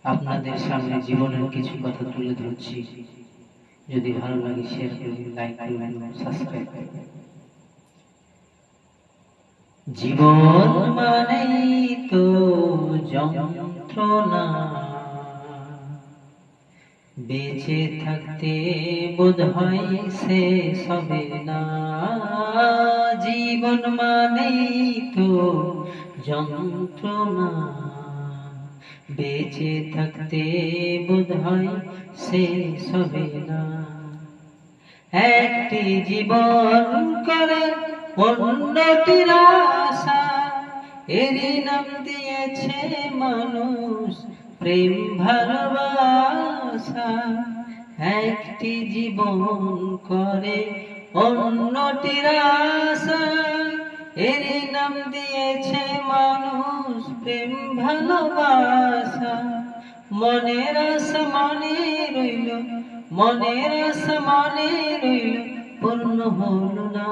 আপনাদের সামনে জীবনের কিছু কথা তুলে ধরছি। যদি ভালো লাগে শেয়ার করবেন, লাইক করবেন, সাবস্ক্রাইব করবেন। জীবন মানেই তো যন্ত্রণা, বেঁচে থাকতে বোধহয় শেষ হবে না। জীবন মানেই তো যন্ত্রণা, বেঁচে থাকতে বোধহয় শেষ হবে না। একটি জীবন করে অন্যটির আশা, এরই নাম দিয়েছে মানুষ প্রেম ভালোবাসা। একটি জীবন করে অন্যটির আশা, এরই নাম দিয়েছে মানুষ প্রেম ভালোবাসা। মনের আশা মনে রইল, মনের আশা মনে রইল, পূর্ণ হল না।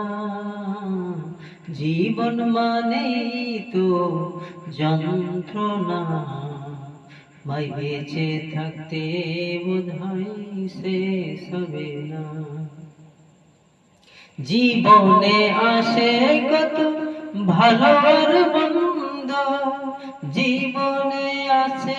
জীবন মানেই তো যন্ত্রণা, মাই বেঁচে থাকতে বোধহয় শেষ হবে না। জীবনে আসে কত ভালো আর মন্দ, জীবনে